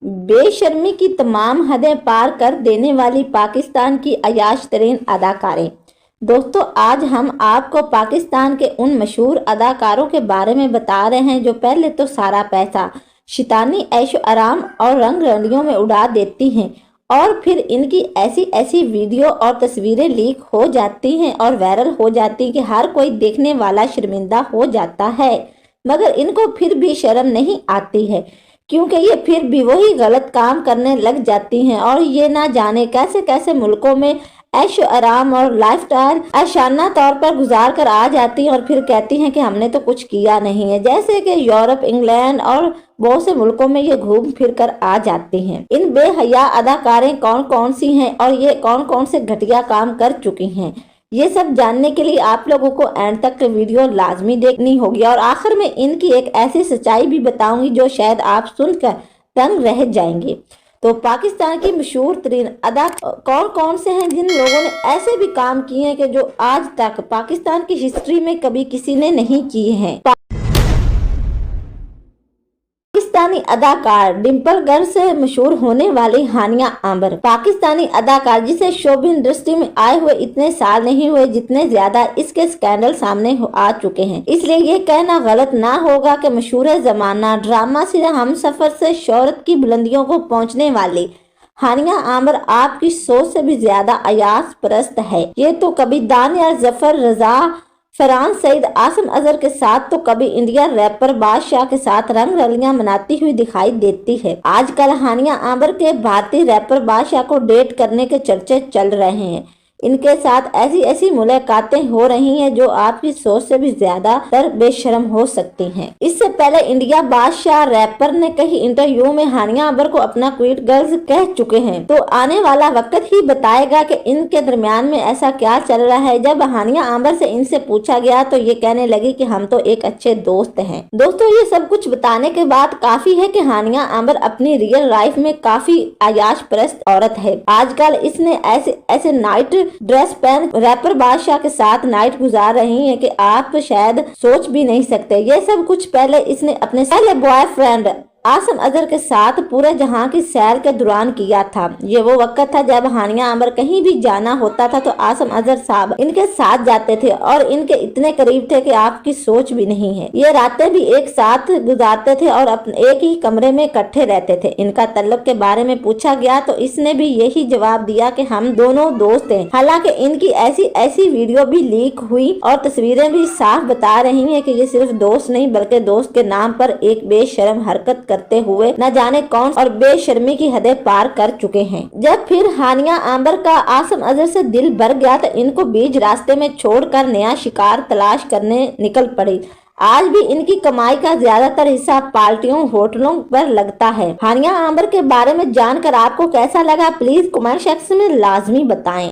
बेशर्मी की तमाम हदें पार कर देने वाली पाकिस्तान की अयाश तरीन अदाकारें। दोस्तों, आज हम आपको पाकिस्तान के उन मशहूर अदाकारों के बारे में बता रहे हैं जो पहले तो सारा पैसा शैतानी ऐशो आराम और रंग रलियों में उड़ा देती हैं और फिर इनकी ऐसी ऐसी वीडियो और तस्वीरें लीक हो जाती हैं और वायरल हो जाती कि हर कोई देखने वाला शर्मिंदा हो जाता है। मगर इनको फिर भी शर्म नहीं आती है, क्योंकि ये फिर भी वही गलत काम करने लग जाती हैं और ये ना जाने कैसे कैसे मुल्कों में ऐशो आराम और लाइफस्टाइल आशाना तौर पर गुजार कर आ जाती हैं और फिर कहती हैं कि हमने तो कुछ किया नहीं है। जैसे कि यूरोप, इंग्लैंड और बहुत से मुल्कों में ये घूम फिर कर आ जाती हैं। इन बेहया अदाकारें कौन कौन सी हैं और ये कौन कौन से घटिया काम कर चुकी हैं, ये सब जानने के लिए आप लोगों को एंड तक वीडियो लाजमी देखनी होगी। और आखिर में इनकी एक ऐसी सच्चाई भी बताऊंगी जो शायद आप सुनकर दंग रह जाएंगे। तो पाकिस्तान की मशहूर तरीन अदा कौन कौन से हैं जिन लोगों ने ऐसे भी काम किए हैं कि जो आज तक पाकिस्तान की हिस्ट्री में कभी किसी ने नहीं किए हैं। पाकिस्तानी अदाकार डिम्पल गर्ल से मशहूर होने वाली हानिया आंबर। पाकिस्तानी अदाकार जिसे शोबिस इंडस्ट्री में आए हुए इतने साल नहीं हुए जितने ज्यादा इसके स्कैंडल सामने आ चुके हैं, इसलिए ये कहना गलत ना होगा कि मशहूर जमाना ड्रामा से हमसफर से शोहरत की बुलंदियों को पहुंचने वाली हानिया आंबर आपकी सोच से भी ज्यादा अयास परस्त है। ये तो कभी दानियार जफर, रजा, फरहान सईद, आसिम अजहर के साथ तो कभी इंडिया रैपर बादशाह के साथ रंग रलियां मनाती हुई दिखाई देती है। आजकल हानिया आंबर के भारतीय रैपर बादशाह को डेट करने के चर्चे चल रहे हैं। इनके साथ ऐसी ऐसी मुलाकातें हो रही हैं जो आपकी सोच से भी ज्यादा तर बेशर्म हो सकती हैं। इससे पहले इंडिया बादशाह रैपर ने कई इंटरव्यू में हानिया आंबर को अपना क्वीट गर्ल्स कह चुके हैं। तो आने वाला वक्त ही बताएगा कि इनके दरमियान में ऐसा क्या चल रहा है। जब हानिया आंबर से इनसे पूछा गया तो ये कहने लगी कि हम तो एक अच्छे दोस्त हैं। दोस्तों, ये सब कुछ बताने के बाद काफी है कि हानिया आंबर अपनी रियल लाइफ में काफी अयाश परस्त औरत है। आजकल इसने ऐसे ऐसे नाइट ड्रेस पहन रैपर बादशाह के साथ नाइट गुजार रही हैं कि आप शायद सोच भी नहीं सकते। ये सब कुछ पहले इसने अपने पहले बॉयफ्रेंड आसिम अजहर के साथ पूरे जहां की सैर के दौरान किया था। ये वो वक्त था जब हानिया आंबर कहीं भी जाना होता था तो आसिम अजहर साहब इनके साथ जाते थे और इनके इतने करीब थे कि आपकी सोच भी नहीं है। ये रातें भी एक साथ गुजारते थे और अपने एक ही कमरे में इकट्ठे रहते थे। इनका तल्लुक के बारे में पूछा गया तो इसने भी यही जवाब दिया कि हम दोनों दोस्त हैं। हालांकि इनकी ऐसी ऐसी वीडियो भी लीक हुई और तस्वीरें भी साफ बता रही है कि ये सिर्फ दोस्त नहीं बल्कि दोस्त के नाम पर एक बेशर्म हरकत करते हुए न जाने कौन और बेशर्मी की हदें पार कर चुके हैं। जब फिर हानिया आंबर का आसिम अजहर से दिल भर गया तो इनको बीच रास्ते में छोड़कर नया शिकार तलाश करने निकल पड़ी। आज भी इनकी कमाई का ज्यादातर हिस्सा पार्टियों, होटलों पर लगता है। हानिया आंबर के बारे में जानकर आपको कैसा लगा, प्लीज कमेंट सेक्शन में लाजमी बताएं।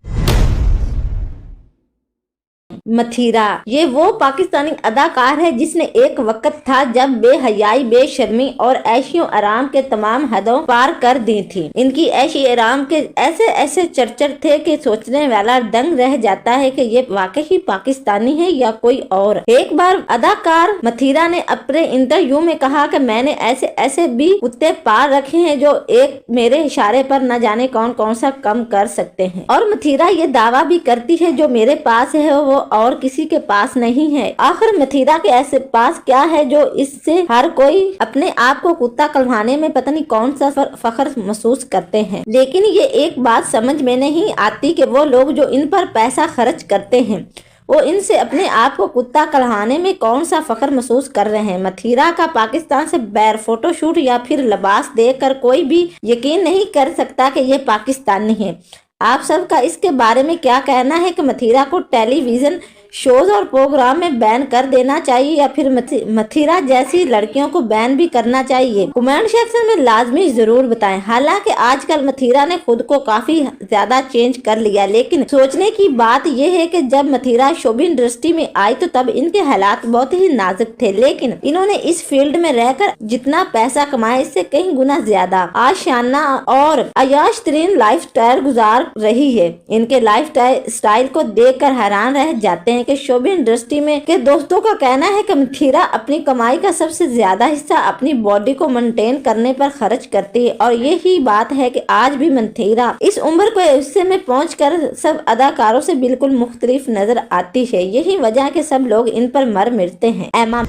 मथीरा, ये वो पाकिस्तानी अदाकार है जिसने एक वक्त था जब बेहयाई, बेशर्मी और ऐशियों आराम के तमाम हदों पार कर दी थी। इनकी ऐशी आराम के ऐसे ऐसे चर्चर थे कि सोचने वाला दंग रह जाता है कि ये वाकई ही पाकिस्तानी है या कोई और। एक बार अदाकार मथीरा ने अपने इंटरव्यू में कहा कि मैंने ऐसे ऐसे भी कुत्ते पार रखे हैं जो एक मेरे इशारे पर न जाने कौन कौन सा कम कर सकते हैं। और मथीरा ये दावा भी करती है जो मेरे पास है वो और किसी के पास नहीं है। आखिर मथीरा के ऐसे पास क्या है जो इससे हर कोई अपने आप को कुत्ता कहलाने में पता नहीं कौन सा फख्र महसूस करते हैं। लेकिन ये एक बात समझ में नहीं आती कि वो लोग जो इन पर पैसा खर्च करते हैं वो इनसे अपने आप को कुत्ता कहलाने में कौन सा फख्र महसूस कर रहे हैं। मथीरा का पाकिस्तान से बैर फोटोशूट या फिर लिबास देखकर कोई भी यकीन नहीं कर सकता कि ये पाकिस्तानी है। आप सबका इसके बारे में क्या कहना है कि मथीरा को टेलीविजन शोज और प्रोग्राम में बैन कर देना चाहिए या फिर मथीरा जैसी लड़कियों को बैन भी करना चाहिए? कमेंट सेक्शन में लाजमी जरूर बताएं। हालांकि आजकल मथीरा ने खुद को काफी ज्यादा चेंज कर लिया, लेकिन सोचने की बात यह है कि जब मथीरा शोबिस इंडस्ट्री में आई तो तब इनके हालात बहुत ही नाजुक थे, लेकिन इन्होंने इस फील्ड में रहकर जितना पैसा कमाया इससे कई गुना ज्यादा आशाना और अयाश तरीन लाइफ स्टाइल गुजार रही है। इनके लाइफ स्टाइल को देख कर हैरान रह जाते हैं हैं कि शोबिन इंडस्ट्री में के दोस्तों का कहना है कि मंथीरा अपनी कमाई का सबसे ज्यादा हिस्सा अपनी बॉडी को मेंटेन करने पर खर्च करती है और यही बात है कि आज भी मंथीरा इस उम्र के हिस्से में पहुंचकर सब अदाकारों से बिल्कुल मुख्तलिफ नजर आती है। यही वजह है कि सब लोग इन पर मर मिटते हैं। एमा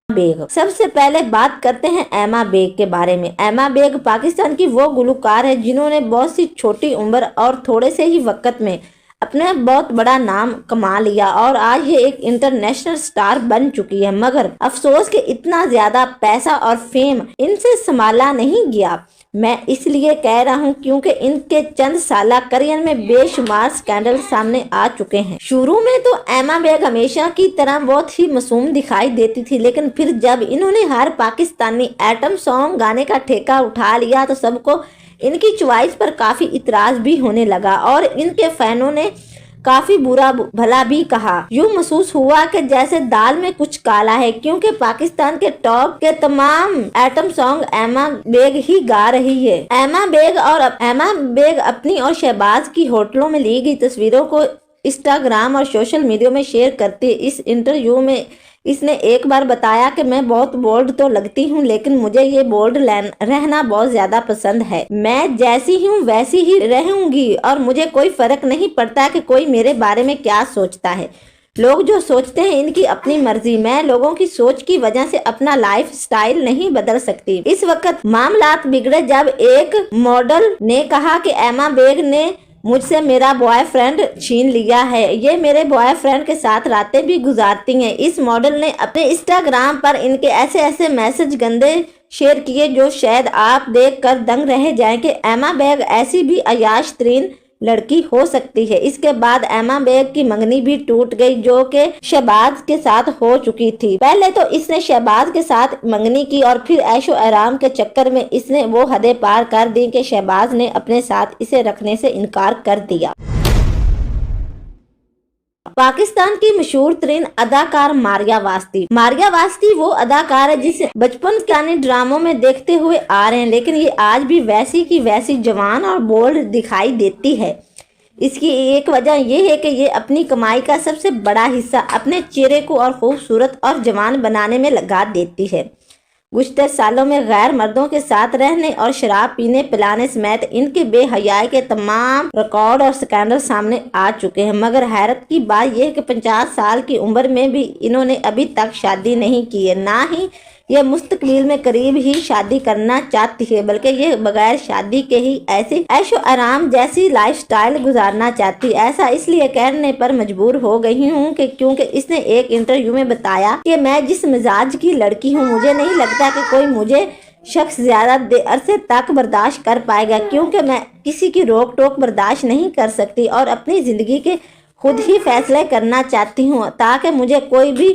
बेग, सबसे पहले बात करते हैं एमा बेग के बारे में। एमा बेग पाकिस्तान की वो गुलकार है जिन्होंने बहुत सी छोटी उम्र और थोड़े से ही वक्त में अपने बहुत बड़ा नाम कमा लिया और आज ये एक इंटरनेशनल स्टार बन चुकी है। मगर अफसोस कि इतना ज्यादा पैसा और फेम इनसे संभाला नहीं गया। मैं इसलिए कह रहा हूँ क्योंकि इनके चंद साल करियर में बेशुमार स्कैंडल सामने आ चुके हैं। शुरू में तो एमा बेग हमेशा की तरह बहुत ही मासूम दिखाई देती थी, लेकिन फिर जब इन्होंने हर पाकिस्तानी एटम सॉन्ग गाने का ठेका उठा लिया तो सबको इनकी चॉइस पर काफी इतराज भी होने लगा और इनके फैनों ने काफी बुरा भला भी कहा। यूं महसूस हुआ कि जैसे दाल में कुछ काला है, क्योंकि पाकिस्तान के टॉप के तमाम एटम सॉन्ग एमा बेग ही गा रही है। एमा बेग अपनी और शहबाज की होटलों में ली गई तस्वीरों को इंस्टाग्राम और सोशल मीडिया में शेयर करती है। इस इंटरव्यू में इसने एक बार बताया कि मैं बहुत बोल्ड तो लगती हूँ, लेकिन मुझे ये बोल्ड रहना बहुत ज्यादा पसंद है। मैं जैसी हूँ वैसी ही रहूंगी और मुझे कोई फर्क नहीं पड़ता कि कोई मेरे बारे में क्या सोचता है। लोग जो सोचते हैं इनकी अपनी मर्जी। मैं लोगों की सोच की वजह से अपना लाइफ स्टाइल नहीं बदल सकती। इस वक्त मामलात बिगड़े जब एक मॉडल ने कहा कि एमा बेग ने मुझसे मेरा बॉयफ्रेंड छीन लिया है, ये मेरे बॉयफ्रेंड के साथ रातें भी गुजारती हैं। इस मॉडल ने अपने इंस्टाग्राम पर इनके ऐसे मैसेज गंदे शेयर किए जो शायद आप देखकर दंग रह जाएं कि एमा बेग ऐसी भी अयाश तरीन लड़की हो सकती है। इसके बाद एमा बेग की मंगनी भी टूट गई जो कि शहबाज के साथ हो चुकी थी। पहले तो इसने शहबाज के साथ मंगनी की और फिर ऐशो आराम के चक्कर में इसने वो हदें पार कर दी कि शहबाज ने अपने साथ इसे रखने से इनकार कर दिया। पाकिस्तान की मशहूर तरीन अदाकार मारिया वास्ती वो अदाकार है जिसे बचपन के ड्रामों में देखते हुए आ रहे हैं, लेकिन ये आज भी वैसी की वैसी जवान और बोल्ड दिखाई देती है। इसकी एक वजह यह है कि ये अपनी कमाई का सबसे बड़ा हिस्सा अपने चेहरे को और खूबसूरत और जवान बनाने में लगा देती है। गुज़श्ते सालों में गैर मर्दों के साथ रहने और शराब पीने पिलाने समेत इनके बेहयाई के तमाम रिकॉर्ड और स्कैंडल सामने आ चुके हैं। मगर हैरत की बात यह है कि 50 साल की उम्र में भी इन्होंने अभी तक शादी नहीं की है। ना ही ये मुस्तकबिल में करीब ही शादी करना चाहती है, बल्कि ये बगैर शादी के ही ऐसी ऐशो आराम जैसी लाइफस्टाइल गुजारना चाहती है। ऐसा इसलिए कहने पर मजबूर हो गई हूँ कि क्योंकि इसने एक इंटरव्यू में बताया कि मैं जिस मिजाज की लड़की हूँ, मुझे नहीं लगता कि कोई मुझे शख्स ज्यादा अरसे तक बर्दाश्त कर पाएगा, क्योंकि मैं किसी की रोक टोक बर्दाश्त नहीं कर सकती और अपनी जिंदगी के खुद ही फैसले करना चाहती हूँ ताकि मुझे कोई भी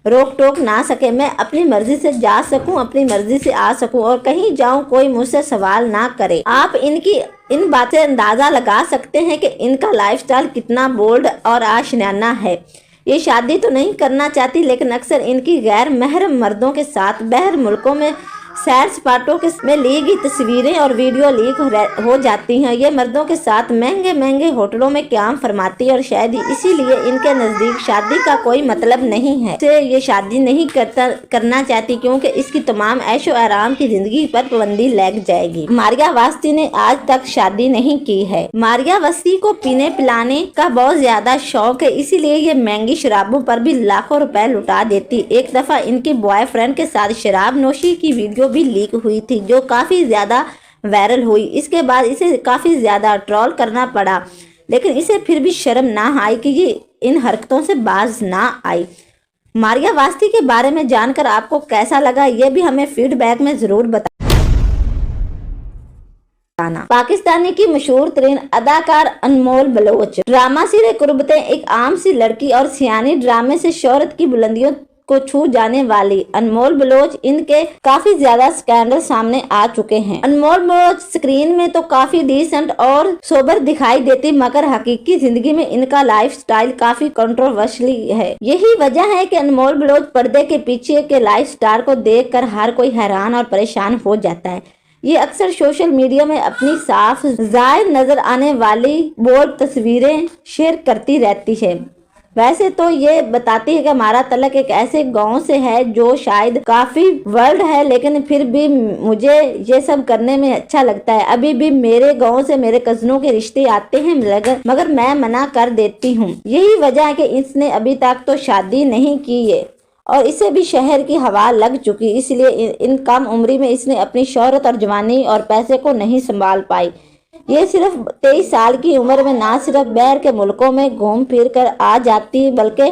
रोक टोक ना सके। मैं अपनी मर्जी से जा सकूं, अपनी मर्जी से आ सकूं और कहीं जाऊं कोई मुझसे सवाल ना करे। आप इनकी इन बातें अंदाजा लगा सकते हैं कि इनका लाइफस्टाइल कितना बोल्ड और आशियाना है। ये शादी तो नहीं करना चाहती, लेकिन अक्सर इनकी गैर महरम मर्दों के साथ बाहर मुल्कों में सैर सपाटों में ली गई तस्वीरें और वीडियो लीक हो जाती हैं। ये मर्दों के साथ महंगे होटलों में क़याम फरमाती है और शायद इसीलिए इनके नज़दीक शादी का कोई मतलब नहीं है। इसे ये शादी नहीं करना चाहती क्योंकि इसकी तमाम ऐशो आराम की जिंदगी पर पाबंदी लग जाएगी। मारिया वास्ती ने आज तक शादी नहीं की है। मारिया वास्ती को पीने पिलाने का बहुत ज्यादा शौक है, इसीलिए ये महंगी शराबों पर भी लाखों रुपए लुटा देती। एक दफा इनके बॉयफ्रेंड के साथ शराब नोशी की वीडियो भी लीक हुई थी जो काफी ज्यादा वायरल हुई। इसके बाद इसे काफी ज्यादा ट्रोल करना पड़ा, लेकिन इसे फिर भी शर्म ना आई कि ये इन हरकतों से बाज ना आई। मारिया वास्ती के बारे में जानकर आपको कैसा लगा ये भी हमें फीडबैक में जरूर बताना। पाकिस्तानी की मशहूर तरीन अदाकार अनमोल बलोच ड्रामा सीरियल कुर्बतें एक आम सी लड़की और सियानी ड्रामे से शोहरत की बुलंदियों को छू जाने वाली अनमोल बलोच इनके काफी ज्यादा स्कैंडल सामने आ चुके हैं। अनमोल बलोच स्क्रीन में तो काफी डिसेंट और सोबर दिखाई देती, मगर हकीकी जिंदगी में इनका लाइफस्टाइल काफी कंट्रोवर्शियल है। यही वजह है कि अनमोल बलोच पर्दे के पीछे के लाइफस्टाइल को देखकर हर कोई हैरान और परेशान हो जाता है। ये अक्सर सोशल मीडिया में अपनी साफ जाहिर नजर आने वाली बोल्ड तस्वीरें शेयर करती रहती है। वैसे तो ये बताती है कि हमारा तलक एक ऐसे गांव से है जो शायद काफी वर्ल्ड है, लेकिन फिर भी मुझे ये सब करने में अच्छा लगता है। अभी भी मेरे गांव से मेरे कजनों के रिश्ते आते हैं, मगर मैं मना कर देती हूँ। यही वजह है कि इसने अभी तक तो शादी नहीं की है और इसे भी शहर की हवा लग चुकी, इसलिए इन कम उम्री में इसने अपनी शोहरत और जवानी और पैसे को नहीं संभाल पाई। ये सिर्फ 23 साल की उम्र में ना सिर्फ बाहर के मुल्कों में घूम फिर कर आ जाती, बल्कि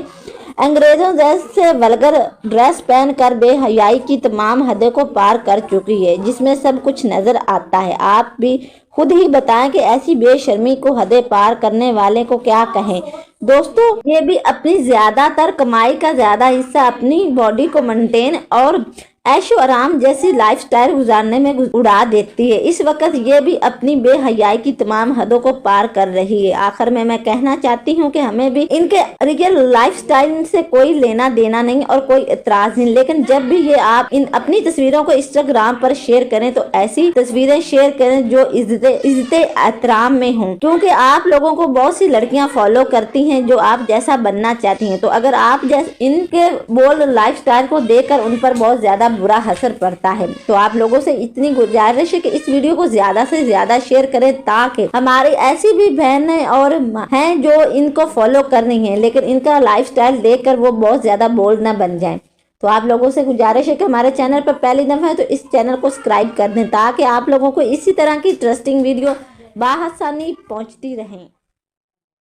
अंग्रेजों जैसे वल्गर ड्रेस पहन कर बेहयाई की तमाम हदें को पार कर चुकी है, जिसमें सब कुछ नजर आता है। आप भी खुद ही बताएं कि ऐसी बेशर्मी को हदें पार करने वाले को क्या कहें। दोस्तों, ये भी अपनी ज्यादातर कमाई का ज्यादा हिस्सा अपनी बॉडी को मेंटेन और ऐशो आराम जैसी लाइफस्टाइल गुजारने में उड़ा देती है। इस वक्त ये भी अपनी बेहयाई की तमाम हदों को पार कर रही है। आखिर में मैं कहना चाहती हूँ कि हमें भी इनके रियल लाइफस्टाइल से कोई लेना देना नहीं और कोई इतराज नहीं, लेकिन जब भी ये आप इन अपनी तस्वीरों को इंस्टाग्राम पर शेयर करें तो ऐसी तस्वीरें शेयर करें जो इज्जत एहतराम में हों, क्योंकि आप लोगों को बहुत सी लड़कियां फॉलो करती हैं जो आप जैसा बनना चाहती हैं। तो अगर आप इनके बोल्ड लाइफस्टाइल को देखकर उन पर बहुत ज्यादा बुरा असर पड़ता है, तो आप लोगों से इतनी गुजारिश है कि इस वीडियो को ज्यादा से ज्यादा शेयर करें, ताकि हमारी ऐसी भी बहनें और हैं जो इनको फॉलो कर रही हैं, लेकिन इनका लाइफस्टाइल देखकर वो बहुत ज्यादा बोल्ड ना बन जाएं। तो आप लोगों से गुजारिश है कि हमारे चैनल पर पहली दफा है तो इस चैनल को सब्सक्राइब कर दें, ताकि आप लोगों को इसी तरह की इंटरेस्टिंग वीडियो बाआसानी पहुंचती रहें।